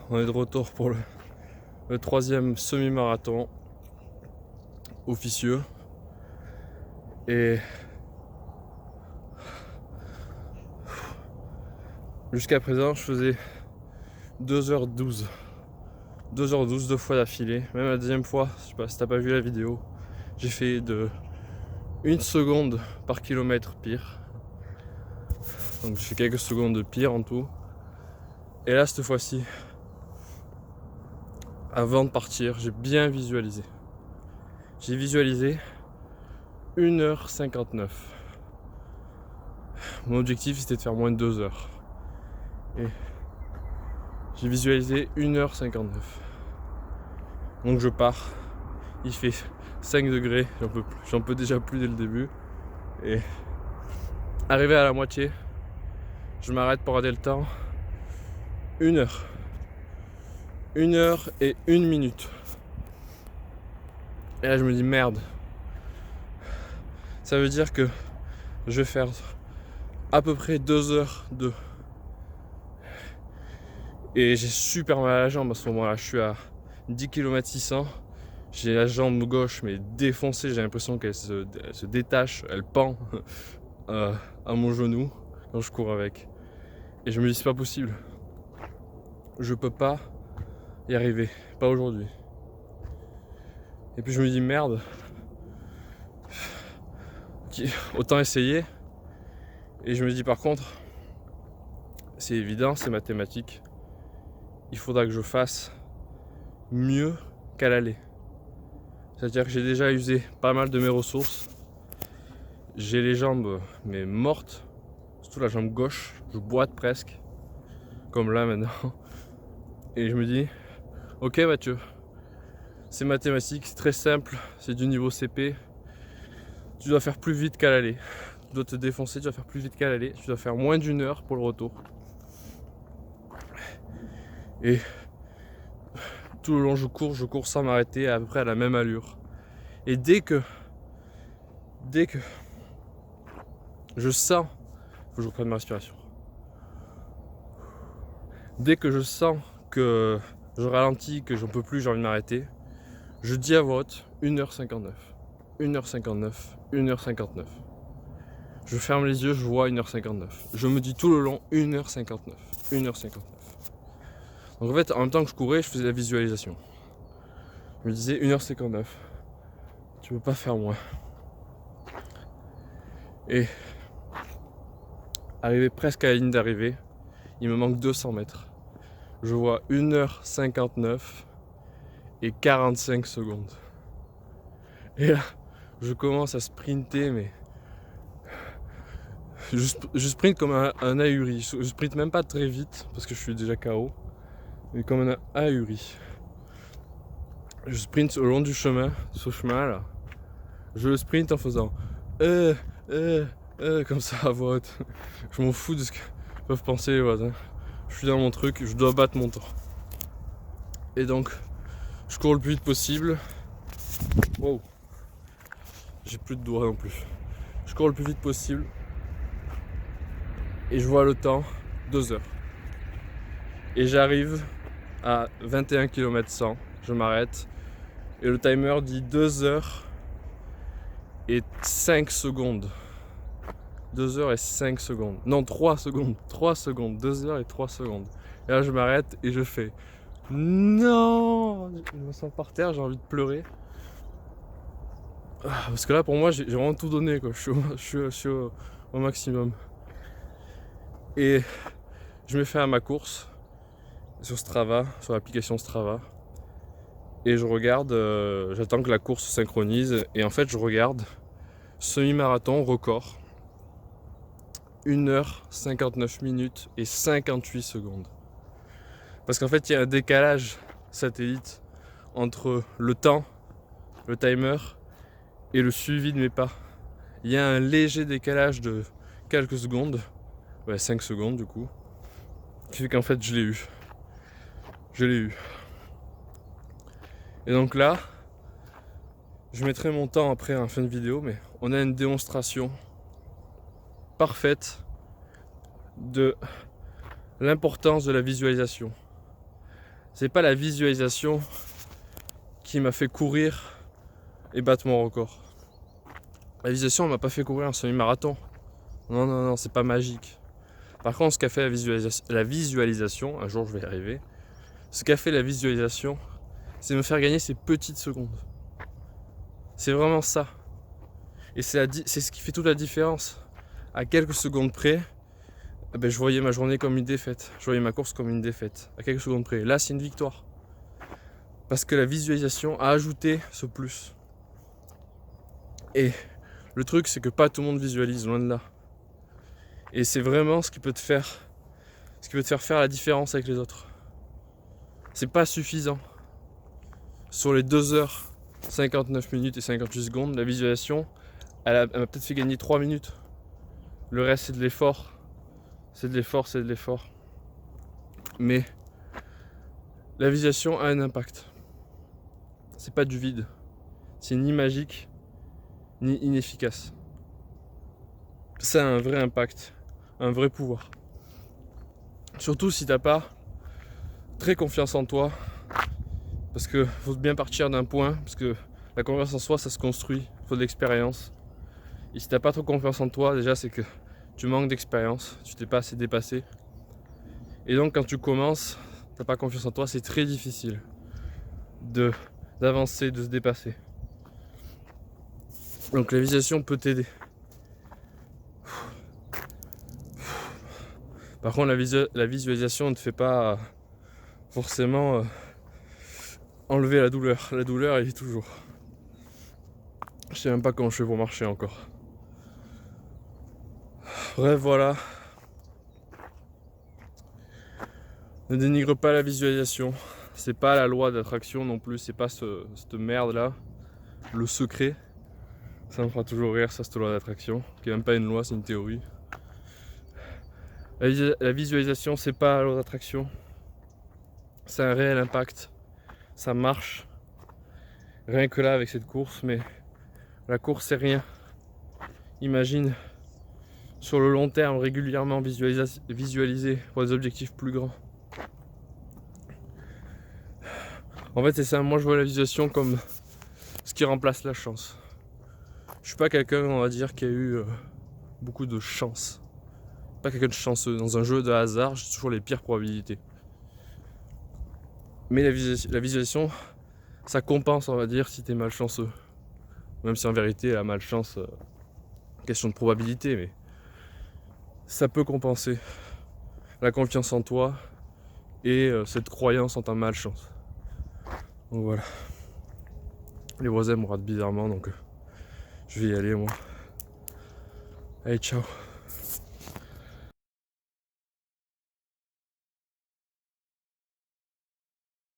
on est de retour pour le troisième semi-marathon officieux. Et jusqu'à présent, je faisais 2h12. 2h12 deux fois d'affilée. Même la deuxième fois, je sais pas si t'as pas vu la vidéo, j'ai fait de 1 seconde par kilomètre pire. Donc j'ai fait quelques secondes de pire en tout. Et là, cette fois-ci, avant de partir, j'ai bien visualisé. J'ai visualisé 1h59. Mon objectif, c'était de faire moins de 2 heures. Et j'ai visualisé 1h59. Donc je pars. Il fait 5 degrés, j'en peux déjà plus dès le début. Et arrivé à la moitié, je m'arrête pour regarder le temps. 1 heure. 1 heure et 1 minute. Et là je me dis merde. Ça veut dire que je vais faire à peu près 2 heures de... Et j'ai super mal à la jambe à ce moment-là. Je suis à 10 km 600. J'ai la jambe gauche mais défoncée. J'ai l'impression qu'elle se détache, elle pend à mon genou quand je cours avec. Et je me dis c'est pas possible. Je peux pas y arriver. Pas aujourd'hui. Et puis je me dis merde. Autant essayer. Et je me dis par contre, c'est évident, c'est mathématique. Il faudra que je fasse mieux qu'à l'aller. C'est-à-dire que j'ai déjà usé pas mal de mes ressources. J'ai les jambes mais mortes, surtout la jambe gauche, je boite presque, comme là maintenant. Et je me dis, ok Mathieu, c'est mathématique, c'est très simple, c'est du niveau CP. Tu dois faire plus vite qu'à l'aller. Tu dois te défoncer, tu dois faire plus vite qu'à l'aller. Tu dois faire moins d'1 heure pour le retour. Et tout le long je cours sans m'arrêter à peu près à la même allure. Et dès que je sens, faut que je reprenne ma respiration. Dès que je sens que je ralentis, que j'en peux plus, j'ai envie de m'arrêter, je dis à voix haute 1h59. 1h59, 1h59. Je ferme les yeux, je vois 1h59. Je me dis tout le long 1h59, 1h59. Donc en fait, en même temps que je courais, je faisais la visualisation. Je me disais 1h59. Tu peux pas faire moins. Et arrivé presque à la ligne d'arrivée, il me manque 200 mètres. Je vois 1h59 et 45 secondes. Et là, je commence à sprinter, mais je sprinte comme un ahuri. Je sprinte même pas très vite parce que je suis déjà KO, mais comme un ahuri. Je sprinte au long du chemin, ce chemin là. Je le sprinte en faisant comme ça à voix haute. Je m'en fous de ce que peuvent penser les voisins. Je suis dans mon truc, je dois battre mon temps. Et donc, je cours le plus vite possible. Wow. J'ai plus de doigts non plus. Je cours le plus vite possible. Et je vois le temps, 2 heures. Et j'arrive à 21 km 100. Je m'arrête. Et le timer dit 2 heures et 5 secondes. 2 heures et 5 secondes. Non, 3 secondes. 3 secondes. 2 heures et 3 secondes. Et là, je m'arrête et je fais non. Je me sens par terre, j'ai envie de pleurer. Parce que là, pour moi, j'ai vraiment tout donné, quoi. Je suis au maximum. Et je me fais à ma course sur Strava, sur l'application Strava. Et je regarde, j'attends que la course se synchronise. Et en fait, je regarde semi-marathon record. 1h59 minutes et 58 secondes. Parce qu'en fait, il y a un décalage satellite entre le temps, le timer, et le suivi de mes pas. Il y a un léger décalage de quelques secondes, 5 secondes du coup, qui fait qu'en fait je l'ai eu. Je l'ai eu. Et donc là, je mettrai mon temps après en fin de vidéo, mais on a une démonstration parfaite de l'importance de la visualisation. C'est pas la visualisation qui m'a fait courir et battre mon record. La visualisation elle m'a pas fait courir un semi-marathon. Non, c'est pas magique. Par contre, ce qu'a fait la visualisation, un jour je vais y arriver, ce qu'a fait la visualisation, c'est me faire gagner ces petites secondes. C'est vraiment ça. Et c'est ce qui fait toute la différence. À quelques secondes près, je voyais ma journée comme une défaite. Je voyais ma course comme une défaite. À quelques secondes près. Là, c'est une victoire. Parce que la visualisation a ajouté ce plus. Et le truc, c'est que pas tout le monde visualise, loin de là. Et c'est vraiment ce qui peut te faire faire la différence avec les autres. C'est pas suffisant. Sur les 2h59 minutes et 58 secondes, la visualisation, elle m'a peut-être fait gagner 3 minutes. Le reste, c'est de l'effort. C'est de l'effort. Mais la visualisation a un impact. C'est pas du vide. C'est ni magique, ni inefficace. Ça a un vrai impact, un vrai pouvoir. Surtout si t'as pas très confiance en toi. Parce que faut bien partir d'un point. Parce que la confiance en soi, ça se construit. Il faut de l'expérience. Et si t'as pas trop confiance en toi, déjà, c'est que tu manques d'expérience. Tu t'es pas assez dépassé. Et donc, quand tu commences, t'as pas confiance en toi, c'est très difficile d'avancer, de se dépasser. Donc la visualisation peut t'aider. Par contre, la visualisation ne te fait pas forcément enlever la douleur. La douleur, elle est toujours. Je sais même pas comment je fais pour marcher encore. Bref, voilà. Ne dénigre pas la visualisation. C'est pas la loi d'attraction non plus. C'est pas cette merde là. Le secret. Ça me fera toujours rire, ça, cette loi d'attraction. Qui est même pas une loi, c'est une théorie. La visualisation, c'est pas la loi d'attraction. C'est un réel impact. Ça marche. Rien que là avec cette course, mais la course c'est rien. Imagine sur le long terme régulièrement visualiser pour des objectifs plus grands. En fait c'est ça, moi je vois la visualisation comme ce qui remplace la chance. Je suis pas quelqu'un, on va dire, qui a eu beaucoup de chance. Pas quelqu'un de chanceux. Dans un jeu de hasard, j'ai toujours les pires probabilités. Mais la visualisation, ça compense, on va dire, si t'es malchanceux. Même si en vérité la malchance, question de probabilité, mais ça peut compenser la confiance en toi et cette croyance en ta malchance. Donc voilà. Les voisins me ratent bizarrement, donc je vais y aller moi. Allez, ciao.